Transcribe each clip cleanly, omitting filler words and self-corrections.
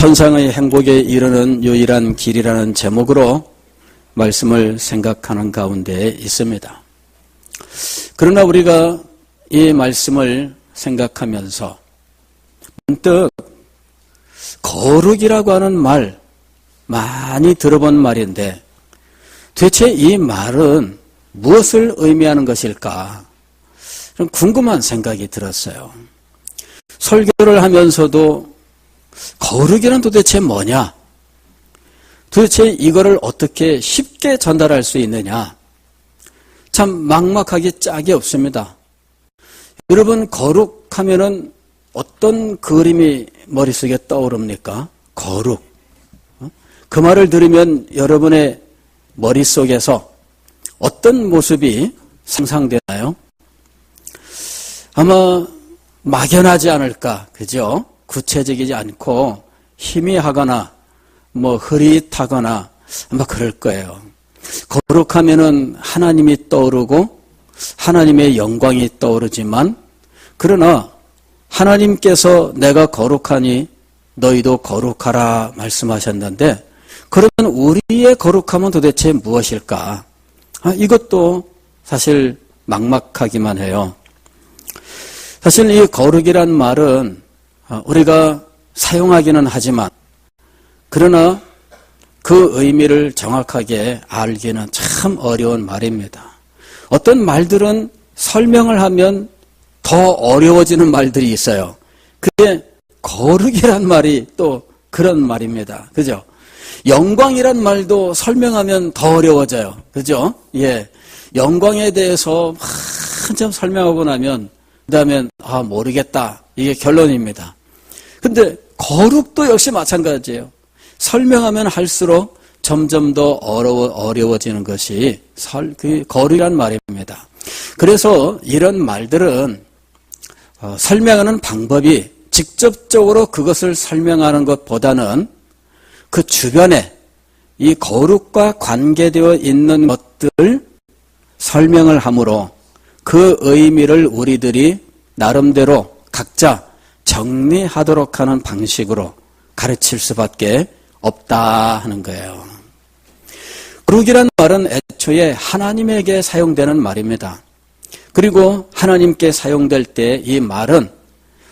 천상의 행복에 이르는 유일한 길이라는 제목으로 말씀을 생각하는 가운데 있습니다. 그러나 우리가 이 말씀을 생각하면서 문득 거룩이라고 하는 말 많이 들어본 말인데 도대체 이 말은 무엇을 의미하는 것일까? 그런 궁금한 생각이 들었어요. 설교를 하면서도 거룩이란 도대체 뭐냐? 도대체 이거를 어떻게 쉽게 전달할 수 있느냐? 참 막막하기 짝이 없습니다. 여러분, 거룩하면은 어떤 그림이 머릿속에 떠오릅니까? 거룩. 그 말을 들으면 여러분의 머릿속에서 어떤 모습이 상상되나요? 아마 막연하지 않을까, 그죠? 구체적이지 않고 희미하거나 흐릿하거나 아마 그럴 거예요. 거룩하면은 하나님이 떠오르고 하나님의 영광이 떠오르지만, 그러나 하나님께서 내가 거룩하니 너희도 거룩하라 말씀하셨는데, 그러면 우리의 거룩함은 도대체 무엇일까? 이것도 사실 막막하기만 해요. 사실 이 거룩이란 말은 우리가 사용하기는 하지만, 그러나 그 의미를 정확하게 알기는 참 어려운 말입니다. 어떤 말들은 설명을 하면 더 어려워지는 말들이 있어요. 그게 거룩이란 말이 또 그런 말입니다. 그죠? 영광이란 말도 설명하면 더 어려워져요. 그죠? 예. 영광에 대해서 한참 설명하고 나면 그 다음엔 모르겠다. 이게 결론입니다. 근데 거룩도 역시 마찬가지예요. 설명하면 할수록 점점 더 어려워지는 것이 그 거룩이란 말입니다. 그래서 이런 말들은 설명하는 방법이 직접적으로 그것을 설명하는 것보다는 그 주변에 이 거룩과 관계되어 있는 것들을 설명을 함으로 그 의미를 우리들이 나름대로 각자 정리하도록 하는 방식으로 가르칠 수밖에 없다 하는 거예요. 거룩이란 말은 애초에 하나님에게 사용되는 말입니다. 그리고 하나님께 사용될 때 이 말은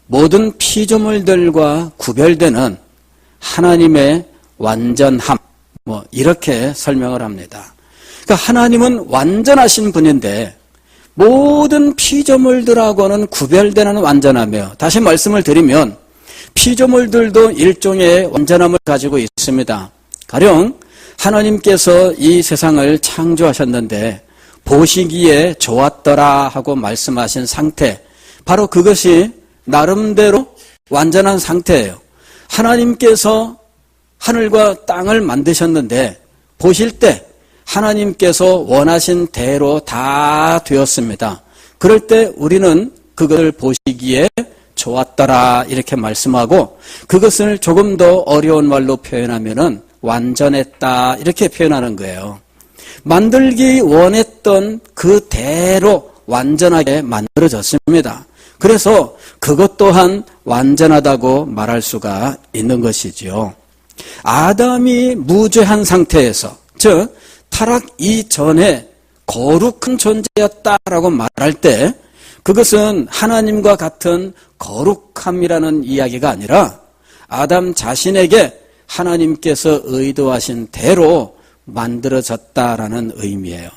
모든 피조물들과 구별되는 하나님의 완전함, 이렇게 설명을 합니다. 그러니까 하나님은 완전하신 분인데 모든 피조물들하고는 구별되는 완전함이에요. 다시 말씀을 드리면 피조물들도 일종의 완전함을 가지고 있습니다. 가령 하나님께서 이 세상을 창조하셨는데 보시기에 좋았더라 하고 말씀하신 상태, 바로 그것이 나름대로 완전한 상태예요. 하나님께서 하늘과 땅을 만드셨는데 보실 때 하나님께서 원하신 대로 다 되었습니다. 그럴 때 우리는 그걸 보시기에 좋았더라 이렇게 말씀하고, 그것을 조금 더 어려운 말로 표현하면은 완전했다 이렇게 표현하는 거예요. 만들기 원했던 그대로 완전하게 만들어졌습니다. 그래서 그것 또한 완전하다고 말할 수가 있는 것이지요. 아담이 무죄한 상태에서, 즉 타락 이전에 거룩한 존재였다라고 말할 때 그것은 하나님과 같은 거룩함이라는 이야기가 아니라 아담 자신에게 하나님께서 의도하신 대로 만들어졌다라는 의미예요.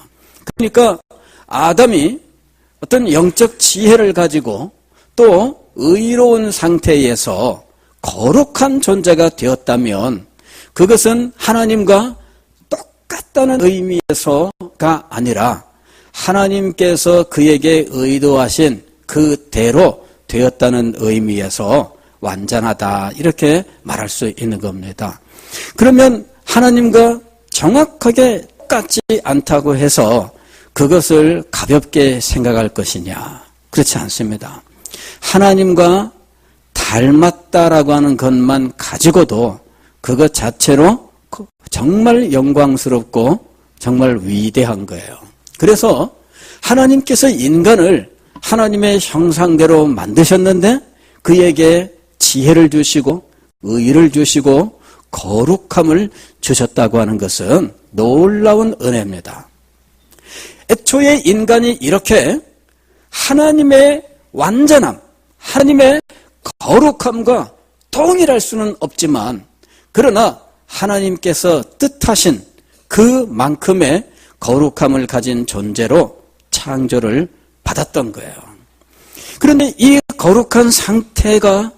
그러니까 아담이 어떤 영적 지혜를 가지고 또 의로운 상태에서 거룩한 존재가 되었다면 그것은 하나님과 똑같다는 의미에서가 아니라 하나님께서 그에게 의도하신 그대로 되었다는 의미에서 완전하다 이렇게 말할 수 있는 겁니다. 그러면 하나님과 정확하게 똑같지 않다고 해서 그것을 가볍게 생각할 것이냐? 그렇지 않습니다. 하나님과 닮았다라고 하는 것만 가지고도 그것 자체로 정말 영광스럽고 정말 위대한 거예요. 그래서 하나님께서 인간을 하나님의 형상대로 만드셨는데 그에게 지혜를 주시고 의를 주시고 거룩함을 주셨다고 하는 것은 놀라운 은혜입니다. 애초에 인간이 이렇게 하나님의 완전함, 하나님의 거룩함과 동일할 수는 없지만 그러나 하나님께서 뜻하신 그만큼의 거룩함을 가진 존재로 창조를 받았던 거예요. 그런데 이 거룩한 상태가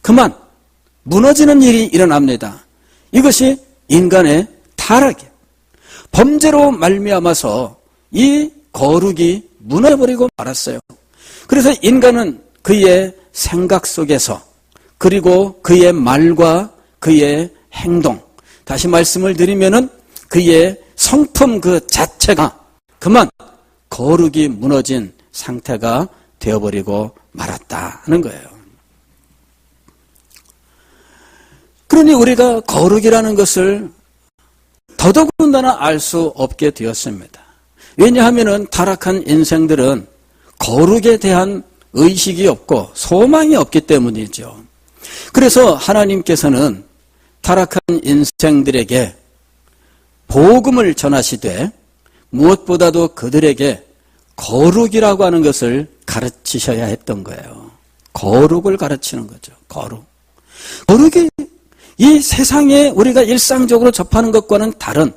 그만 무너지는 일이 일어납니다. 이것이 인간의 타락이에요. 범죄로 말미암아서 이 거룩이 무너져버리고 말았어요. 그래서 인간은 그의 생각 속에서 그리고 그의 말과 그의 행동, 다시 말씀을 드리면은 그의 성품 그 자체가 그만 거룩이 무너진 상태가 되어버리고 말았다는 거예요. 그러니 우리가 거룩이라는 것을 더더군다나 알 수 없게 되었습니다. 왜냐하면 타락한 인생들은 거룩에 대한 의식이 없고 소망이 없기 때문이죠. 그래서 하나님께서는 타락한 인생들에게 복음을 전하시되 무엇보다도 그들에게 거룩이라고 하는 것을 가르치셔야 했던 거예요. 거룩을 가르치는 거죠. 거룩. 거룩이 이 세상에 우리가 일상적으로 접하는 것과는 다른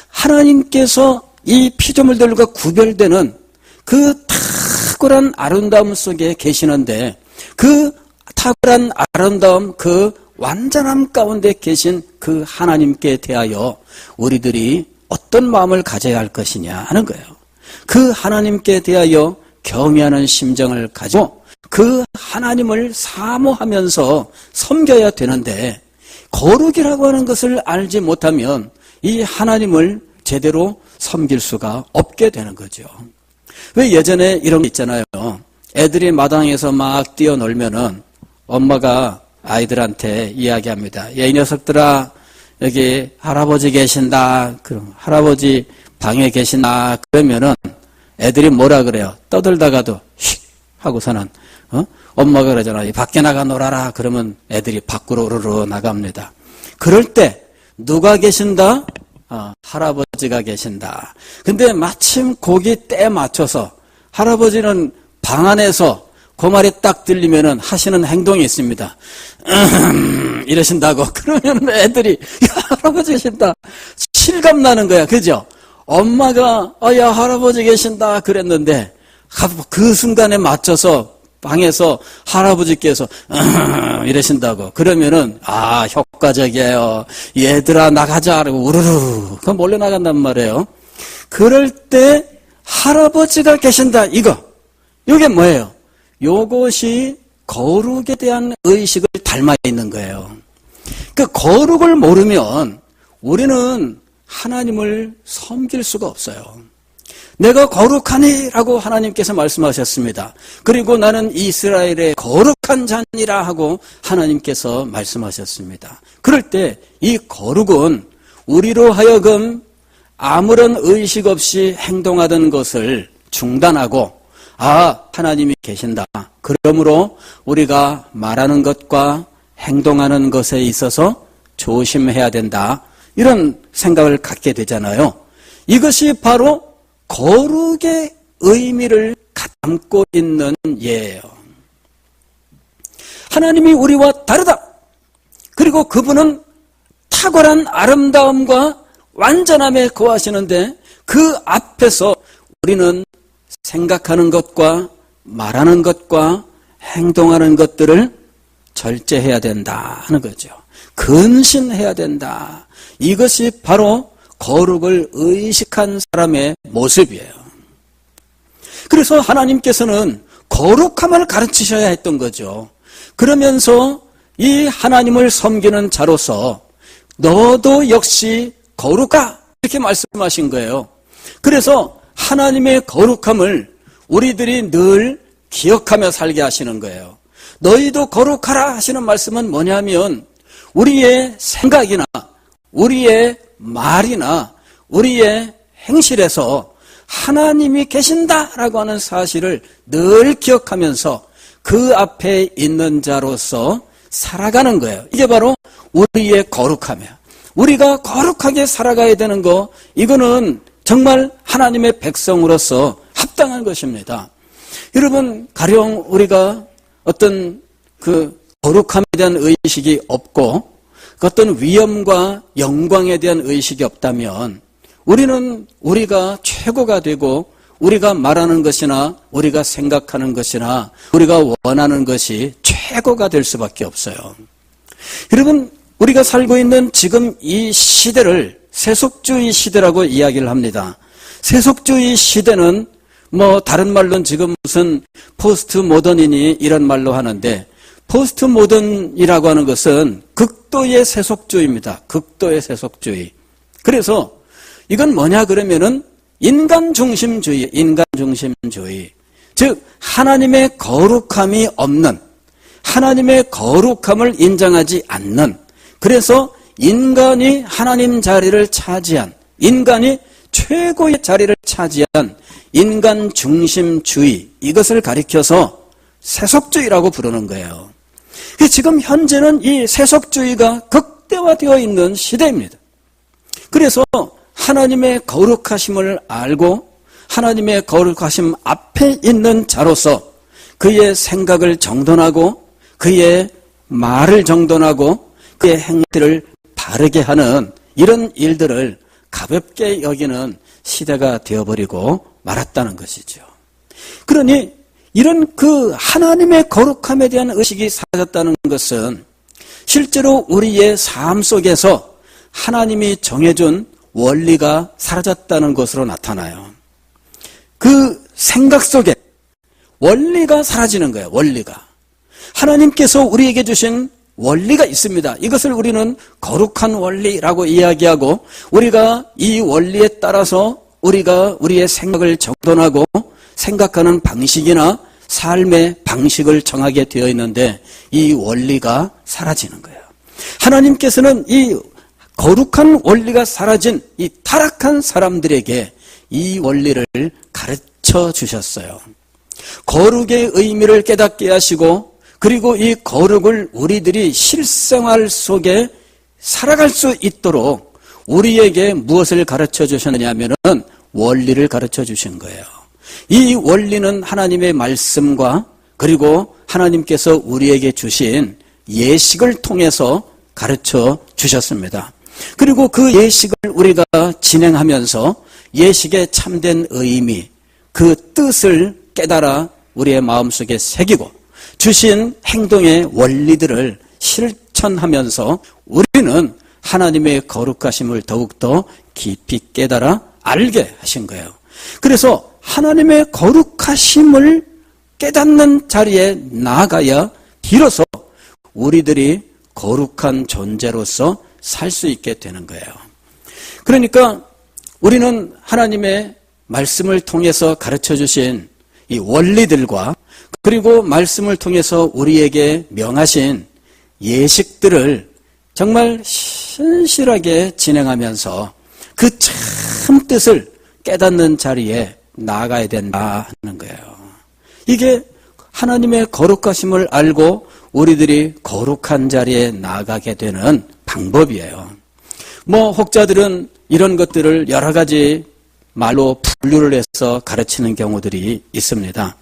하나님께서 이 피조물들과 구별되는 그 탁월한 아름다움 속에 계시는데 그 탁월한 아름다움, 그 완전함 가운데 계신 그 하나님께 대하여 우리들이 어떤 마음을 가져야 할 것이냐 하는 거예요. 그 하나님께 대하여 경외하는 심정을 가지고 그 하나님을 사모하면서 섬겨야 되는데 거룩이라고 하는 것을 알지 못하면 이 하나님을 제대로 섬길 수가 없게 되는 거죠. 왜 예전에 이런 게 있잖아요. 애들이 마당에서 막 뛰어놀면은 엄마가 아이들한테 이야기합니다. 이 녀석들아, 여기 할아버지 계신다. 그럼 할아버지 방에 계신다. 그러면은 애들이 뭐라 그래요? 떠들다가도 휙 하고서는 엄마가 그러잖아요. 밖에 나가 놀아라. 그러면 애들이 밖으로 우르르 나갑니다. 그럴 때 누가 계신다? 할아버지가 계신다. 근데 마침 거기 때 맞춰서 할아버지는 방 안에서 그 말이 딱 들리면은 하시는 행동이 있습니다. 이러신다고. 그러면 애들이 야, 할아버지 계신다. 실감 나는 거야. 그죠? 엄마가 야, 할아버지 계신다 그랬는데 그 순간에 맞춰서 방에서 할아버지께서 이러신다고. 그러면은 효과적이에요. 얘들아 나가자. 그러고 우르르 그럼 몰래 나간단 말이에요. 그럴 때 할아버지가 계신다. 이게 뭐예요? 요것이 거룩에 대한 의식을 닮아 있는 거예요. 그 거룩을 모르면 우리는 하나님을 섬길 수가 없어요. 내가 거룩하니라고 하나님께서 말씀하셨습니다. 그리고 나는 이스라엘의 거룩한 자니라 하고 하나님께서 말씀하셨습니다. 그럴 때 이 거룩은 우리로 하여금 아무런 의식 없이 행동하던 것을 중단하고 하나님이 계신다. 그러므로 우리가 말하는 것과 행동하는 것에 있어서 조심해야 된다. 이런 생각을 갖게 되잖아요. 이것이 바로 거룩의 의미를 담고 있는 예예요. 하나님이 우리와 다르다. 그리고 그분은 탁월한 아름다움과 완전함에 거하시는데 그 앞에서 우리는 생각하는 것과 말하는 것과 행동하는 것들을 절제해야 된다 하는 거죠. 근신해야 된다. 이것이 바로 거룩을 의식한 사람의 모습이에요. 그래서 하나님께서는 거룩함을 가르치셔야 했던 거죠. 그러면서 이 하나님을 섬기는 자로서 너도 역시 거룩하 이렇게 말씀하신 거예요. 그래서 하나님의 거룩함을 우리들이 늘 기억하며 살게 하시는 거예요. 너희도 거룩하라 하시는 말씀은 뭐냐면 우리의 생각이나 우리의 말이나 우리의 행실에서 하나님이 계신다라고 하는 사실을 늘 기억하면서 그 앞에 있는 자로서 살아가는 거예요. 이게 바로 우리의 거룩함이에요. 우리가 거룩하게 살아가야 되는 거, 이거는 정말 하나님의 백성으로서 합당한 것입니다. 여러분, 가령 우리가 어떤 그 거룩함에 대한 의식이 없고 어떤 위엄과 영광에 대한 의식이 없다면 우리는 우리가 최고가 되고 우리가 말하는 것이나 우리가 생각하는 것이나 우리가 원하는 것이 최고가 될 수밖에 없어요. 여러분, 우리가 살고 있는 지금 이 시대를 세속주의 시대라고 이야기를 합니다. 세속주의 시대는 뭐 다른 말로는 지금 무슨 포스트 모던이니 이런 말로 하는데, 포스트 모던이라고 하는 것은 극도의 세속주의입니다. 극도의 세속주의. 그래서 이건 뭐냐 그러면은 인간 중심주의. 즉 하나님의 거룩함이 없는, 하나님의 거룩함을 인정하지 않는, 그래서 인간이 하나님 자리를 차지한, 인간이 최고의 자리를 차지한 인간 중심주의, 이것을 가리켜서 세속주의라고 부르는 거예요. 지금 현재는 이 세속주의가 극대화되어 있는 시대입니다. 그래서 하나님의 거룩하심을 알고 하나님의 거룩하심 앞에 있는 자로서 그의 생각을 정돈하고 그의 말을 정돈하고 그의 행위를 바르게 하는 이런 일들을 가볍게 여기는 시대가 되어버리고 말았다는 것이죠. 그러니 이런 그 하나님의 거룩함에 대한 의식이 사라졌다는 것은 실제로 우리의 삶 속에서 하나님이 정해준 원리가 사라졌다는 것으로 나타나요. 그 생각 속에 원리가 사라지는 거예요. 원리가. 하나님께서 우리에게 주신 원리가 있습니다. 이것을 우리는 거룩한 원리라고 이야기하고, 우리가 이 원리에 따라서 우리가 우리의 생각을 정돈하고 생각하는 방식이나 삶의 방식을 정하게 되어 있는데 이 원리가 사라지는 거예요. 하나님께서는 이 거룩한 원리가 사라진 이 타락한 사람들에게 이 원리를 가르쳐 주셨어요. 거룩의 의미를 깨닫게 하시고, 그리고 이 거룩을 우리들이 실생활 속에 살아갈 수 있도록 우리에게 무엇을 가르쳐 주셨느냐 하면은 원리를 가르쳐 주신 거예요. 이 원리는 하나님의 말씀과 그리고 하나님께서 우리에게 주신 예식을 통해서 가르쳐 주셨습니다. 그리고 그 예식을 우리가 진행하면서 예식의 참된 의미, 그 뜻을 깨달아 우리의 마음속에 새기고 주신 행동의 원리들을 실천하면서 우리는 하나님의 거룩하심을 더욱더 깊이 깨달아 알게 하신 거예요. 그래서 하나님의 거룩하심을 깨닫는 자리에 나아가야 비로소 우리들이 거룩한 존재로서 살 수 있게 되는 거예요. 그러니까 우리는 하나님의 말씀을 통해서 가르쳐 주신 이 원리들과 그리고 말씀을 통해서 우리에게 명하신 예식들을 정말 신실하게 진행하면서 그 참 뜻을 깨닫는 자리에 나아가야 된다 하는 거예요. 이게 하나님의 거룩하심을 알고 우리들이 거룩한 자리에 나아가게 되는 방법이에요. 뭐 혹자들은 이런 것들을 여러 가지 말로 분류를 해서 가르치는 경우들이 있습니다.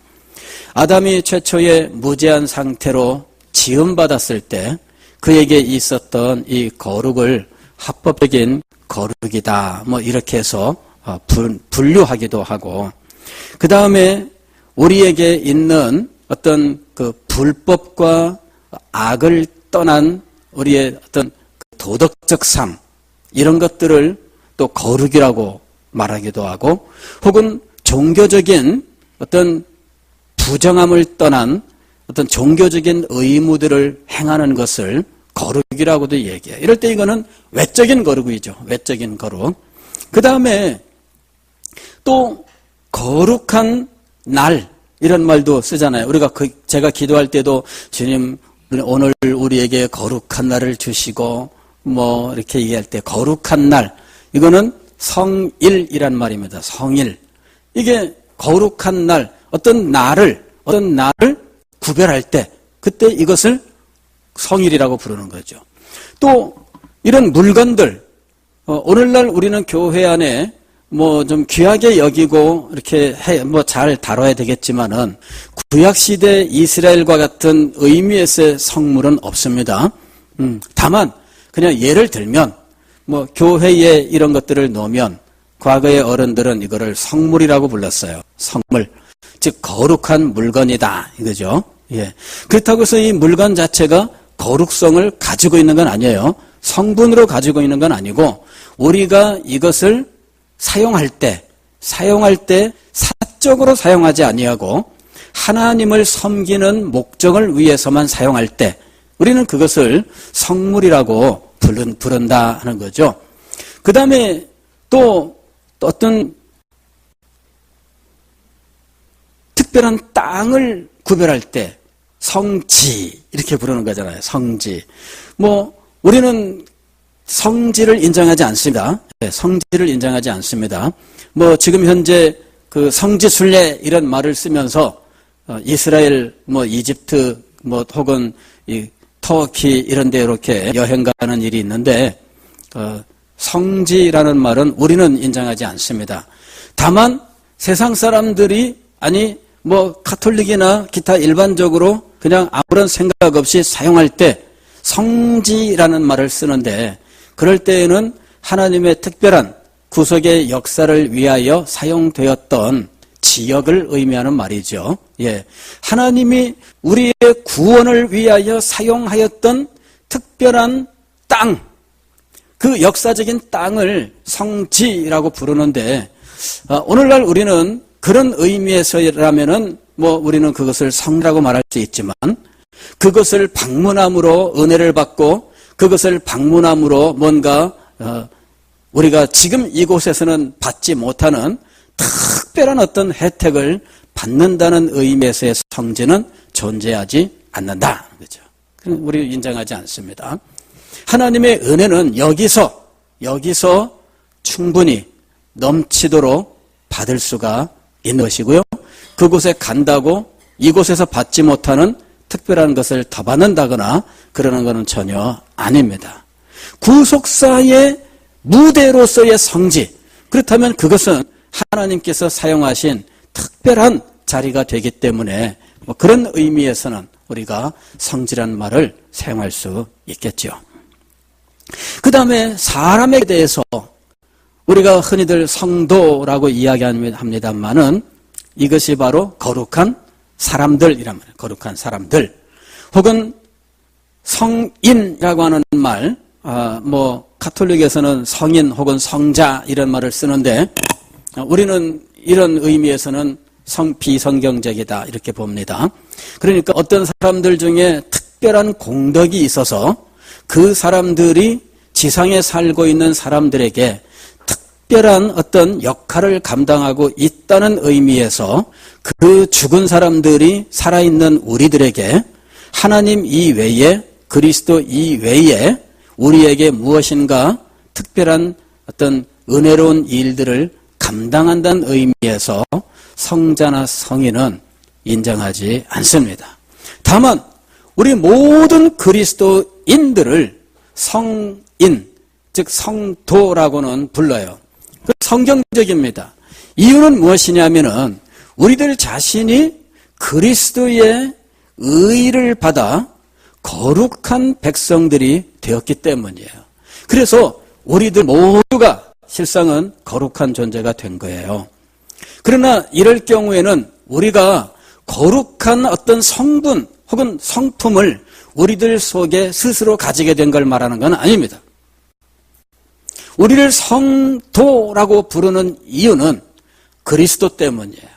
아담이 최초의 무죄한 상태로 지음받았을 때 그에게 있었던 이 거룩을 합법적인 거룩이다, 뭐 이렇게 해서 분류하기도 하고, 그 다음에 우리에게 있는 어떤 그 불법과 악을 떠난 우리의 어떤 도덕적 삶, 이런 것들을 또 거룩이라고 말하기도 하고, 혹은 종교적인 어떤 부정함을 떠난 어떤 종교적인 의무들을 행하는 것을 거룩이라고도 얘기해요. 이럴 때 이거는 외적인 거룩이죠. 외적인 거룩. 그 다음에 또 거룩한 날, 이런 말도 쓰잖아요. 우리가 제가 기도할 때도 주님 오늘 우리에게 거룩한 날을 주시고 뭐 이렇게 얘기할 때 거룩한 날, 이거는 성일이란 말입니다. 성일. 이게 거룩한 날, 어떤 날을 구별할 때 그때 이것을 성일이라고 부르는 거죠. 또 이런 물건들, 오늘날 우리는 교회 안에 뭐 좀 귀하게 여기고 이렇게 잘 다뤄야 되겠지만은 구약시대 이스라엘과 같은 의미에서의 성물은 없습니다. 다만 그냥 예를 들면 뭐 교회에 이런 것들을 놓으면 과거의 어른들은 이거를 성물이라고 불렀어요. 성물. 즉 거룩한 물건이다 이거죠. 예. 그렇다고 해서 이 물건 자체가 거룩성을 가지고 있는 건 아니에요. 성분으로 가지고 있는 건 아니고 우리가 이것을 사용할 때 사적으로 사용하지 아니하고 하나님을 섬기는 목적을 위해서만 사용할 때 우리는 그것을 성물이라고 부른다 하는 거죠. 그 다음에 또 어떤 특별한 땅을 구별할 때 성지 이렇게 부르는 거잖아요. 성지. 뭐 우리는 성지를 인정하지 않습니다. 네, 성지를 인정하지 않습니다. 뭐 지금 현재 그 성지순례 이런 말을 쓰면서 이스라엘 뭐 이집트 뭐 혹은 이 터키 이런 데 이렇게 여행 가는 일이 있는데 성지라는 말은 우리는 인정하지 않습니다. 다만 세상 사람들이 아니 뭐 가톨릭이나 기타 일반적으로 그냥 아무런 생각 없이 사용할 때 성지라는 말을 쓰는데 그럴 때에는 하나님의 특별한 구속의 역사를 위하여 사용되었던 지역을 의미하는 말이죠. 예. 하나님이 우리의 구원을 위하여 사용하였던 특별한 땅, 그 역사적인 땅을 성지라고 부르는데 오늘날 우리는 그런 의미에서라면은 뭐 우리는 그것을 성이라고 말할 수 있지만 그것을 방문함으로 은혜를 받고 그것을 방문함으로 뭔가 우리가 지금 이곳에서는 받지 못하는 특별한 어떤 혜택을 받는다는 의미에서의 성지는 존재하지 않는다. 그죠? 우리 인정하지 않습니다. 하나님의 은혜는 여기서 충분히 넘치도록 받을 수가 있는 것이고요. 그곳에 간다고 이곳에서 받지 못하는 특별한 것을 더 받는다거나 그러는 것은 전혀 아닙니다. 구속사의 무대로서의 성지, 그렇다면 그것은 하나님께서 사용하신 특별한 자리가 되기 때문에 뭐 그런 의미에서는 우리가 성지라는 말을 사용할 수 있겠죠. 그 다음에 사람에 대해서 우리가 흔히들 성도라고 이야기합니다만은 이것이 바로 거룩한 사람들이란 말이에요. 거룩한 사람들. 혹은 성인이라고 하는 말, 뭐 가톨릭에서는 성인 혹은 성자 이런 말을 쓰는데 우리는 이런 의미에서는 비성경적이다 이렇게 봅니다. 그러니까 어떤 사람들 중에 특별한 공덕이 있어서 그 사람들이 지상에 살고 있는 사람들에게 특별한 어떤 역할을 감당하고 있다는 의미에서 그 죽은 사람들이 살아있는 우리들에게 하나님 이외에 그리스도 이외에 우리에게 무엇인가 특별한 어떤 은혜로운 일들을 감당한다는 의미에서 성자나 성인은 인정하지 않습니다. 다만 우리 모든 그리스도인들을 성인, 즉 성도라고는 불러요. 성경적입니다. 이유는 무엇이냐면은 우리들 자신이 그리스도의 의를 받아 거룩한 백성들이 되었기 때문이에요. 그래서 우리들 모두가 실상은 거룩한 존재가 된 거예요. 그러나 이럴 경우에는 우리가 거룩한 어떤 성분 혹은 성품을 우리들 속에 스스로 가지게 된 걸 말하는 건 아닙니다. 우리를 성도라고 부르는 이유는 그리스도 때문이에요.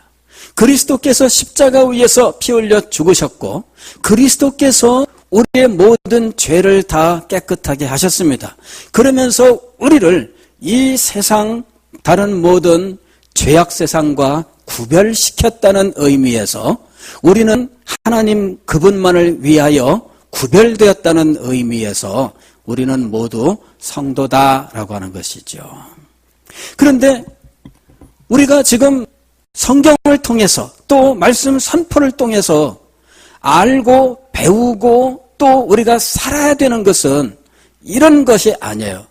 그리스도께서 십자가 위에서 피 흘려 죽으셨고 그리스도께서 우리의 모든 죄를 다 깨끗하게 하셨습니다. 그러면서 우리를 이 세상 다른 모든 죄악 세상과 구별시켰다는 의미에서 우리는 하나님 그분만을 위하여 구별되었다는 의미에서 우리는 모두 성도다라고 하는 것이죠. 그런데 우리가 지금 성경을 통해서 또 말씀 선포를 통해서 알고 배우고 또 우리가 살아야 되는 것은 이런 것이 아니에요.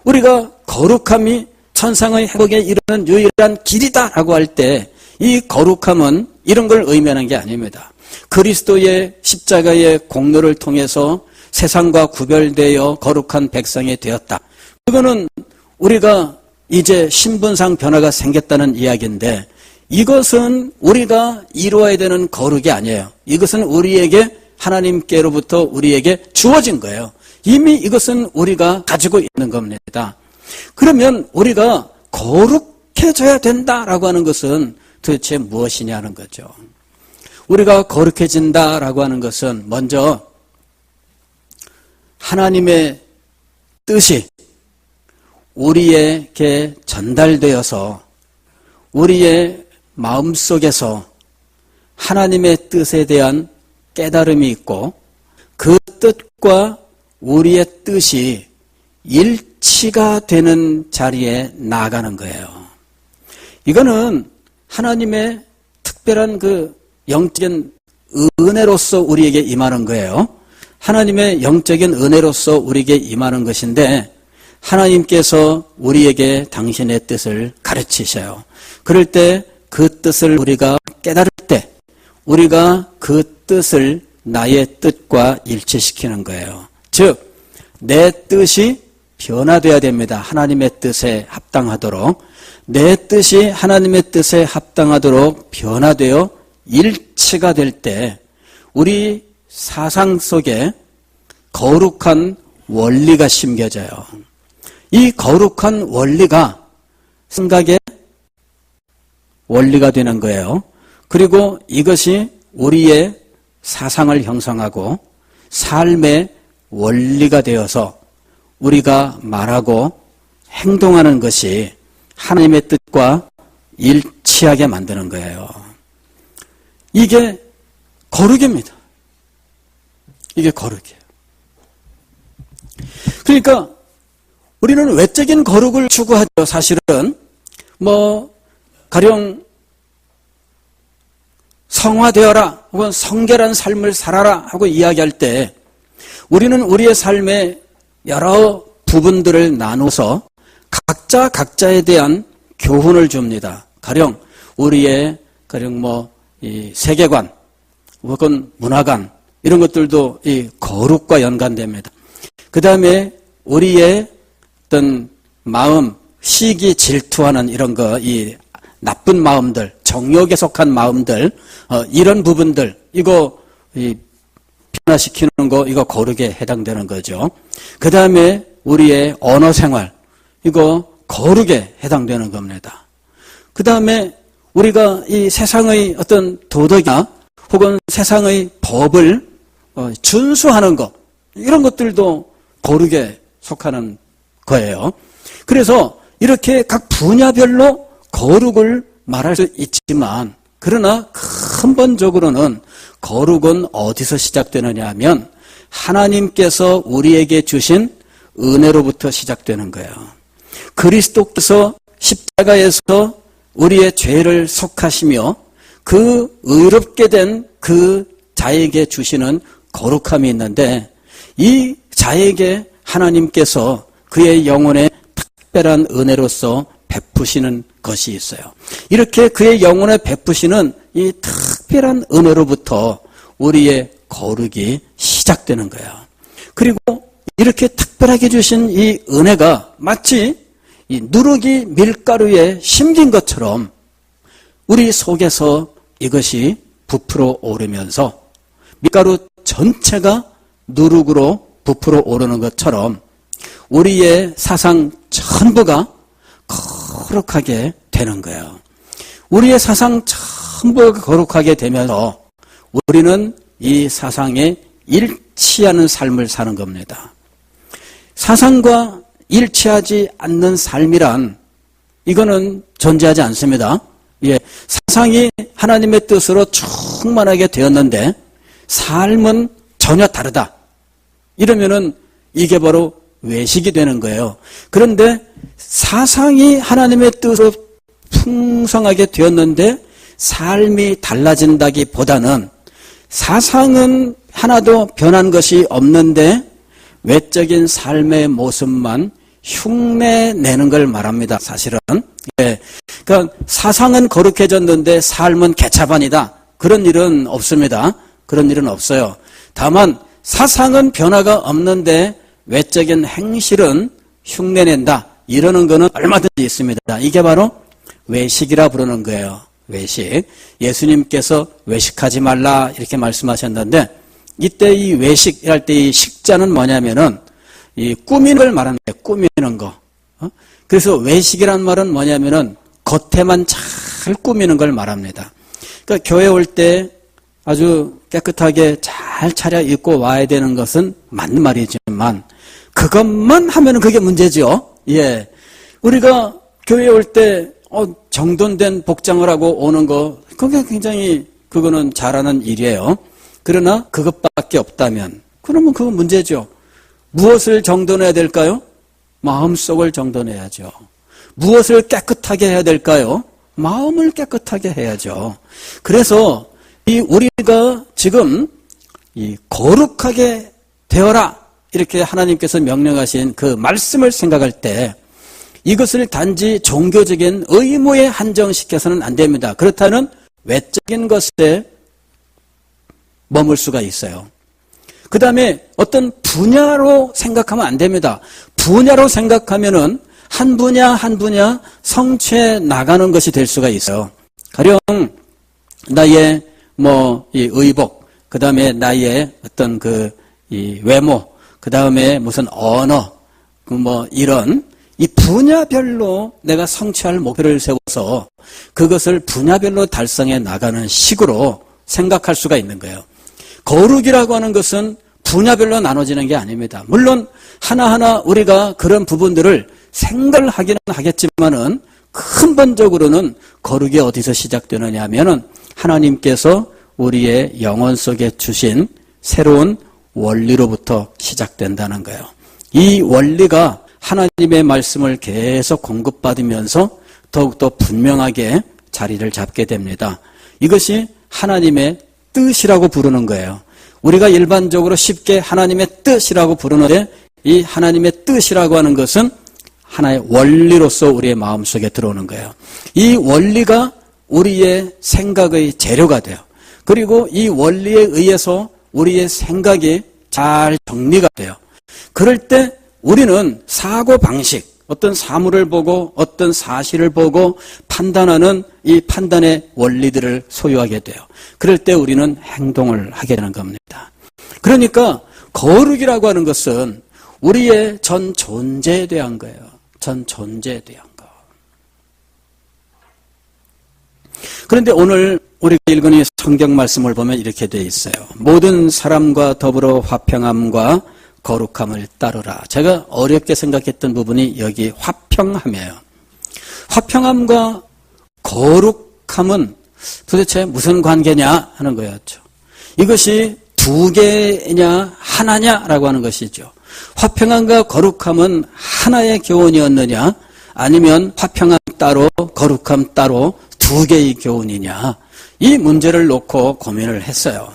우리가 거룩함이 천상의 회복에 이르는 유일한 길이다라고 할 때 이 거룩함은 이런 걸 의미하는 게 아닙니다. 그리스도의 십자가의 공로를 통해서 세상과 구별되어 거룩한 백성이 되었다. 그거는 우리가 이제 신분상 변화가 생겼다는 이야기인데 이것은 우리가 이루어야 되는 거룩이 아니에요. 이것은 우리에게 하나님께로부터 우리에게 주어진 거예요. 이미 이것은 우리가 가지고 있는 겁니다. 그러면 우리가 거룩해져야 된다라고 하는 것은 도대체 무엇이냐는 거죠. 우리가 거룩해진다라고 하는 것은 먼저 하나님의 뜻이 우리에게 전달되어서 우리의 마음속에서 하나님의 뜻에 대한 깨달음이 있고 그 뜻과 우리의 뜻이 일치가 되는 자리에 나아가는 거예요. 이거는 하나님의 특별한 그 영적인 은혜로서 우리에게 임하는 거예요. 하나님의 영적인 은혜로서 우리에게 임하는 것인데 하나님께서 우리에게 당신의 뜻을 가르치셔요. 그럴 때 그 뜻을 우리가 깨달을 때 우리가 그 뜻을 나의 뜻과 일치시키는 거예요. 즉, 내 뜻이 변화되어야 됩니다. 하나님의 뜻에 합당하도록. 내 뜻이 하나님의 뜻에 합당하도록 변화되어 일치가 될 때 우리 사상 속에 거룩한 원리가 심겨져요. 이 거룩한 원리가 생각의 원리가 되는 거예요. 그리고 이것이 우리의 사상을 형성하고 삶의 원리가 되어서 우리가 말하고 행동하는 것이 하나님의 뜻과 일치하게 만드는 거예요. 이게 거룩입니다. 이게 거룩이에요. 그러니까 우리는 외적인 거룩을 추구하죠. 사실은 가령 성화되어라 혹은 성결한 삶을 살아라 하고 이야기할 때 우리는 우리의 삶의 여러 부분들을 나눠서 각자 각자에 대한 교훈을 줍니다. 가령 우리의 이 세계관 혹은 문화관 이런 것들도 이 거룩과 연관됩니다. 그 다음에 우리의 어떤 마음, 시기, 질투하는 이런 이 나쁜 마음들, 정욕에 속한 마음들, 이런 부분들, 이거 변화시키는 거, 이거 거룩에 해당되는 거죠. 그 다음에 우리의 언어 생활, 이거 거룩에 해당되는 겁니다. 그 다음에 우리가 이 세상의 어떤 도덕이나 혹은 세상의 법을 준수하는 것, 이런 것들도 거룩에 속하는 거예요. 그래서 이렇게 각 분야별로 거룩을 말할 수 있지만 그러나 근본적으로는 거룩은 어디서 시작되느냐 하면 하나님께서 우리에게 주신 은혜로부터 시작되는 거예요. 그리스도께서 십자가에서 우리의 죄를 속하시며 그 의롭게 된 그 자에게 주시는 거룩함이 있는데 이 자에게 하나님께서 그의 영혼에 특별한 은혜로서 베푸시는 것이 있어요. 이렇게 그의 영혼에 베푸시는 이 특별한 은혜로부터 우리의 거룩이 시작되는 거예요. 그리고 이렇게 특별하게 주신 이 은혜가 마치 이 누룩이 밀가루에 심긴 것처럼 우리 속에서 이것이 부풀어 오르면서 밀가루 전체가 누룩으로 부풀어 오르는 것처럼 우리의 사상 전부가 거룩하게 되는 거예요. 우리의 사상 전부가 거룩하게 되면서 우리는 이 사상에 일치하는 삶을 사는 겁니다. 사상과 일치하지 않는 삶이란 이거는 존재하지 않습니다. 사상이 하나님의 뜻으로 충만하게 되었는데 삶은 전혀 다르다. 이러면은 이게 바로 외식이 되는 거예요. 그런데 사상이 하나님의 뜻으로 풍성하게 되었는데 삶이 달라진다기보다는 사상은 하나도 변한 것이 없는데 외적인 삶의 모습만 흉내내는 걸 말합니다. 사실은. 예. 그러니까 사상은 거룩해졌는데 삶은 개차반이다. 그런 일은 없습니다. 그런 일은 없어요. 다만 사상은 변화가 없는데 외적인 행실은 흉내낸다. 이러는 거는 얼마든지 있습니다. 이게 바로 외식이라 부르는 거예요. 외식. 예수님께서 외식하지 말라 이렇게 말씀하셨는데 이때 이 외식할 때 이 식자는 뭐냐면은 이 꾸미는 걸 말합니다. 꾸미는 거. 그래서 외식이란 말은 뭐냐면은 겉에만 잘 꾸미는 걸 말합니다. 그러니까 교회 올 때 아주 깨끗하게 잘 차려입고 와야 되는 것은 맞는 말이지만 그것만 하면은 그게 문제죠. 예. 우리가 교회에 올 때 정돈된 복장을 하고 오는 거 그게 굉장히 그거는 잘하는 일이에요. 그러나 그것밖에 없다면 그러면 그건 문제죠. 무엇을 정돈해야 될까요? 마음속을 정돈해야죠. 무엇을 깨끗하게 해야 될까요? 마음을 깨끗하게 해야죠. 그래서 이 우리가 지금 이 거룩하게 되어라 이렇게 하나님께서 명령하신 그 말씀을 생각할 때 이것을 단지 종교적인 의무에 한정시켜서는 안 됩니다. 그렇다면 외적인 것에 머물 수가 있어요. 그 다음에 어떤 분야로 생각하면 안 됩니다. 분야로 생각하면은 한 분야 한 분야 성취해 나가는 것이 될 수가 있어요. 가령 나의 이 의복, 그 다음에 나의 어떤 이 외모, 그 다음에 무슨 언어, 이런 이 분야별로 내가 성취할 목표를 세워서 그것을 분야별로 달성해 나가는 식으로 생각할 수가 있는 거예요. 거룩이라고 하는 것은 분야별로 나눠지는 게 아닙니다. 물론 하나하나 우리가 그런 부분들을 생각을 하기는 하겠지만은 근본적으로는 거룩이 어디서 시작되느냐 하면은 하나님께서 우리의 영혼 속에 주신 새로운 원리로부터 시작된다는 거예요. 이 원리가 하나님의 말씀을 계속 공급받으면서 더욱더 분명하게 자리를 잡게 됩니다. 이것이 하나님의 뜻이라고 부르는 거예요. 우리가 일반적으로 쉽게 하나님의 뜻이라고 부르는데 이 하나님의 뜻이라고 하는 것은 하나의 원리로서 우리의 마음속에 들어오는 거예요. 이 원리가 우리의 생각의 재료가 돼요. 그리고 이 원리에 의해서 우리의 생각이 잘 정리가 돼요. 그럴 때 우리는 사고방식, 어떤 사물을 보고 어떤 사실을 보고 판단하는 이 판단의 원리들을 소유하게 돼요. 그럴 때 우리는 행동을 하게 되는 겁니다. 그러니까 거룩이라고 하는 것은 우리의 전 존재에 대한 거예요. 전 존재에 대한 거. 그런데 오늘 우리가 읽은 이 성경 말씀을 보면 이렇게 되어 있어요. 모든 사람과 더불어 화평함과 거룩함을 따르라. 제가 어렵게 생각했던 부분이 여기 화평함이에요. 화평함과 거룩함은 도대체 무슨 관계냐 하는 거였죠. 이것이 두 개냐 하나냐라고 하는 것이죠. 화평함과 거룩함은 하나의 교훈이었느냐 아니면 화평함 따로 거룩함 따로 두 개의 교훈이냐 이 문제를 놓고 고민을 했어요.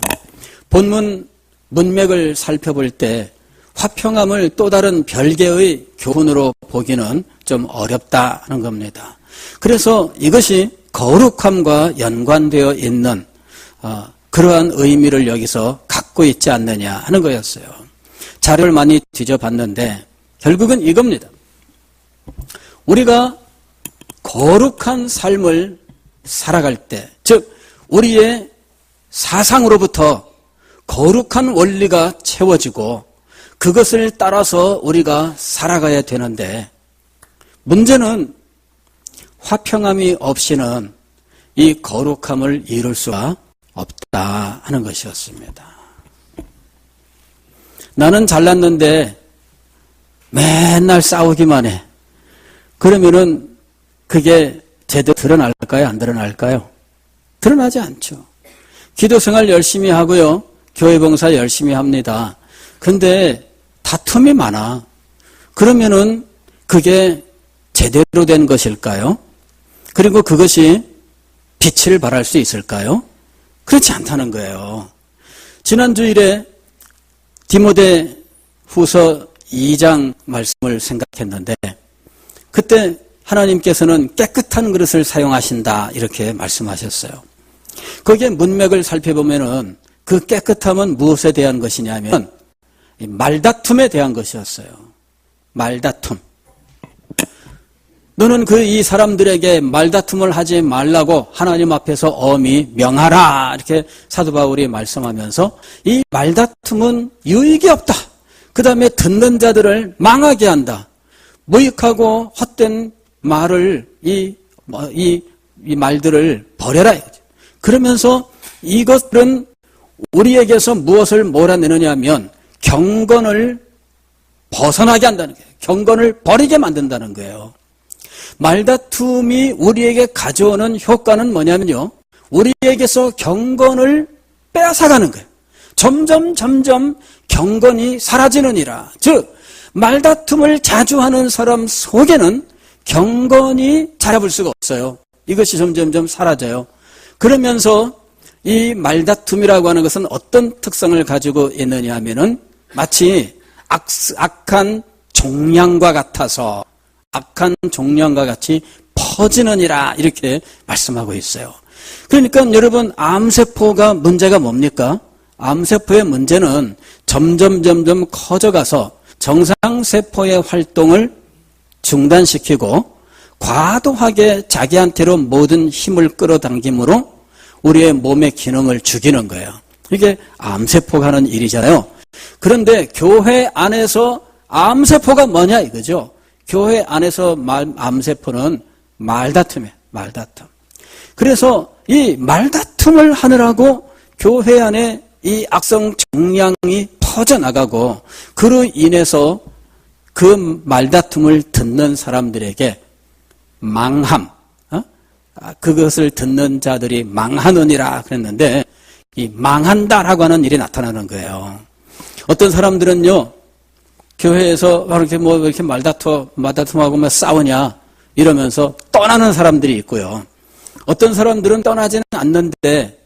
본문 문맥을 살펴볼 때 화평함을 또 다른 별개의 교훈으로 보기는 좀 어렵다는 겁니다. 그래서 이것이 거룩함과 연관되어 있는 그러한 의미를 여기서 갖고 있지 않느냐 하는 거였어요. 자료를 많이 뒤져봤는데 결국은 이겁니다. 우리가 거룩한 삶을 살아갈 때, 즉 우리의 사상으로부터 거룩한 원리가 채워지고 그것을 따라서 우리가 살아가야 되는데 문제는 화평함이 없이는 이 거룩함을 이룰 수가 없다 하는 것이었습니다. 나는 잘났는데 맨날 싸우기만 해. 그러면은 그게 제대로 드러날까요? 안 드러날까요? 드러나지 않죠. 기도생활 열심히 하고요. 교회봉사 열심히 합니다. 근데 다툼이 많아. 그러면은 그게 제대로 된 것일까요? 그리고 그것이 빛을 발할 수 있을까요? 그렇지 않다는 거예요. 지난주일에 디모데 후서 2장 말씀을 생각했는데 그때 하나님께서는 깨끗한 그릇을 사용하신다 이렇게 말씀하셨어요. 거기에 문맥을 살펴보면은 그 깨끗함은 무엇에 대한 것이냐면 말다툼에 대한 것이었어요. 말다툼. 너는 이 사람들에게 말다툼을 하지 말라고 하나님 앞에서 엄히 명하라 이렇게 사도 바울이 말씀하면서 이 말다툼은 유익이 없다. 그 다음에 듣는 자들을 망하게 한다. 무익하고 헛된 말을 이 말들을 버려라. 그러면서 이것은 우리에게서 무엇을 몰아내느냐 하면 경건을 벗어나게 한다는 거예요. 경건을 버리게 만든다는 거예요. 말다툼이 우리에게 가져오는 효과는 뭐냐면요. 우리에게서 경건을 빼앗아가는 거예요. 점점 경건이 사라지느니라. 즉 말다툼을 자주 하는 사람 속에는 경건이 자라볼 수가 없어요. 이것이 점점 사라져요. 그러면서 이 말다툼이라고 하는 것은 어떤 특성을 가지고 있느냐 하면은 마치 악한 종량과 같아서 악한 종량과 같이 퍼지느니라 이렇게 말씀하고 있어요. 그러니까 여러분 암세포가 문제가 뭡니까? 암세포의 문제는 점점 커져가서 정상세포의 활동을 중단시키고 과도하게 자기한테로 모든 힘을 끌어당김으로 우리의 몸의 기능을 죽이는 거예요. 이게 암세포가 하는 일이잖아요. 그런데 교회 안에서 암세포가 뭐냐 이거죠. 교회 안에서 암세포는 말다툼이에요. 말다툼. 그래서 이 말다툼을 하느라고 교회 안에 이 악성 종양이 퍼져나가고 그로 인해서 그 말다툼을 듣는 사람들에게 망함, 그것을 듣는 자들이 망하느니라 그랬는데 이 망한다라고 하는 일이 나타나는 거예요. 어떤 사람들은요 교회에서 이렇게 말다툼하고 막 싸우냐 이러면서 떠나는 사람들이 있고요. 어떤 사람들은 떠나지는 않는데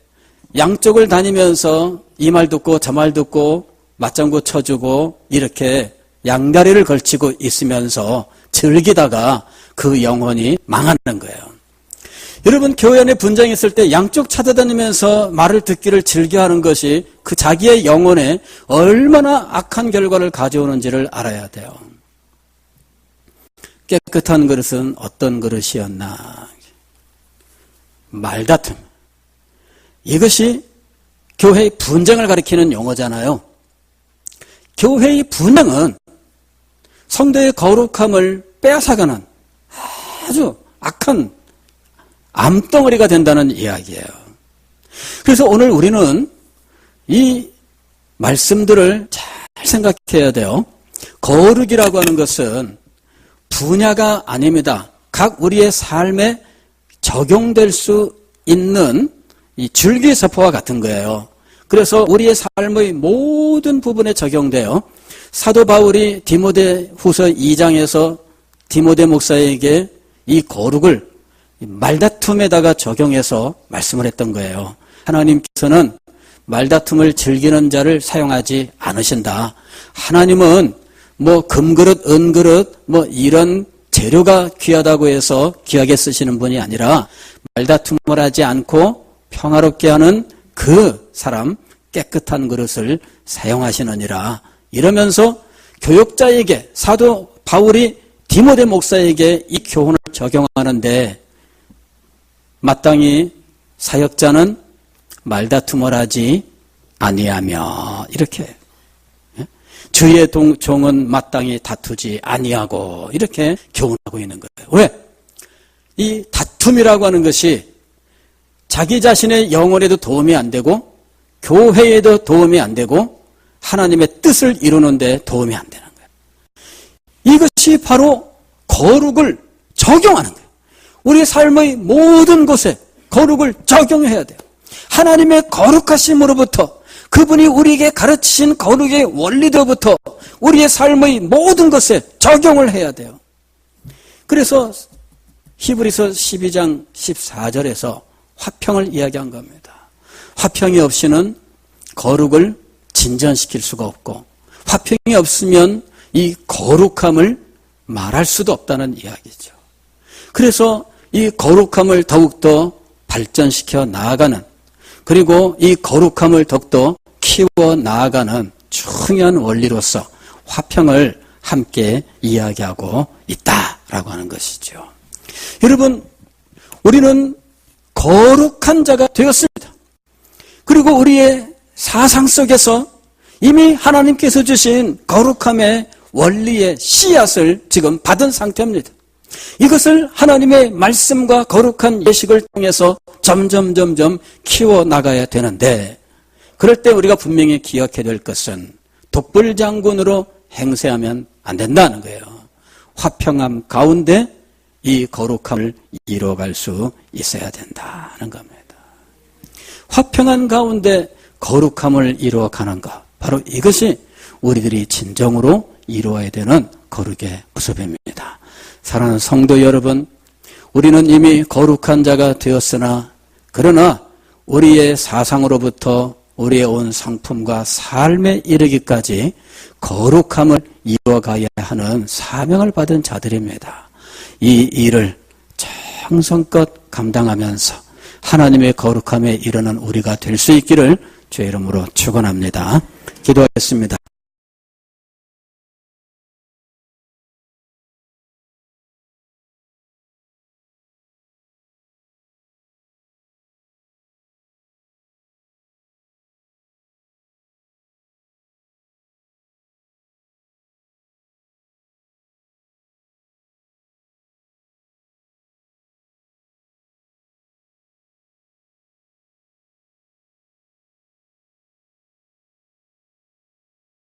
양쪽을 다니면서 이 말 듣고 저 말 듣고 맞장구 쳐주고 이렇게 양다리를 걸치고 있으면서 즐기다가 그 영혼이 망하는 거예요. 여러분 교회 안에 분쟁이 있을 때 양쪽 찾아다니면서 말을 듣기를 즐겨하는 것이 그 자기의 영혼에 얼마나 악한 결과를 가져오는지를 알아야 돼요. 깨끗한 그릇은 어떤 그릇이었나? 말다툼. 이것이 교회의 분쟁을 가리키는 용어잖아요. 교회의 분쟁은 성도의 거룩함을 빼앗아가는 아주 악한 암덩어리가 된다는 이야기예요. 그래서 오늘 우리는 이 말씀들을 잘 생각해야 돼요. 거룩이라고 하는 것은 분야가 아닙니다. 각 우리의 삶에 적용될 수 있는 이 줄기세포와 같은 거예요. 그래서 우리의 삶의 모든 부분에 적용돼요. 사도 바울이 디모데 후서 2장에서 디모데 목사에게 이 거룩을 말다툼에다가 적용해서 말씀을 했던 거예요. 하나님께서는 말다툼을 즐기는 자를 사용하지 않으신다. 하나님은 금그릇, 은그릇, 이런 재료가 귀하다고 해서 귀하게 쓰시는 분이 아니라 말다툼을 하지 않고 평화롭게 하는 그 사람, 깨끗한 그릇을 사용하시느니라. 이러면서 교역자에게 사도 바울이 디모데 목사에게 이 교훈을 적용하는데 마땅히 사역자는 말다툼을 하지 아니하며 이렇게 주의 종은 마땅히 다투지 아니하고 이렇게 교훈하고 있는 거예요. 왜? 이 다툼이라고 하는 것이 자기 자신의 영혼에도 도움이 안 되고 교회에도 도움이 안 되고 하나님의 뜻을 이루는 데 도움이 안 되는 거예요. 이것이 바로 거룩을 적용하는 거예요. 우리 삶의 모든 곳에 거룩을 적용해야 돼요. 하나님의 거룩하심으로부터 그분이 우리에게 가르치신 거룩의 원리로부터 우리의 삶의 모든 것에 적용을 해야 돼요. 그래서 히브리서 12장 14절에서 화평을 이야기한 겁니다. 화평이 없이는 거룩을 진전시킬 수가 없고 화평이 없으면 이 거룩함을 말할 수도 없다는 이야기죠. 그래서 이 거룩함을 더욱더 발전시켜 나아가는, 그리고 이 거룩함을 더욱더 키워 나아가는 중요한 원리로서 화평을 함께 이야기하고 있다라고 하는 것이죠. 여러분, 우리는 거룩한 자가 되었습니다. 그리고 우리의 사상 속에서 이미 하나님께서 주신 거룩함의 원리의 씨앗을 지금 받은 상태입니다. 이것을 하나님의 말씀과 거룩한 예식을 통해서 점점 키워나가야 되는데, 그럴 때 우리가 분명히 기억해야 될 것은 독불장군으로 행세하면 안 된다는 거예요. 화평함 가운데 이 거룩함을 이뤄갈 수 있어야 된다는 겁니다. 화평한 가운데 거룩함을 이루어가는 것, 바로 이것이 우리들이 진정으로 이루어야 되는 거룩의 모습입니다. 사랑하는 성도 여러분, 우리는 이미 거룩한 자가 되었으나, 그러나 우리의 사상으로부터 우리의 온 성품과 삶에 이르기까지 거룩함을 이루어가야 하는 사명을 받은 자들입니다. 이 일을 정성껏 감당하면서 하나님의 거룩함에 이르는 우리가 될 수 있기를 주의 이름으로 축원합니다. 기도하겠습니다.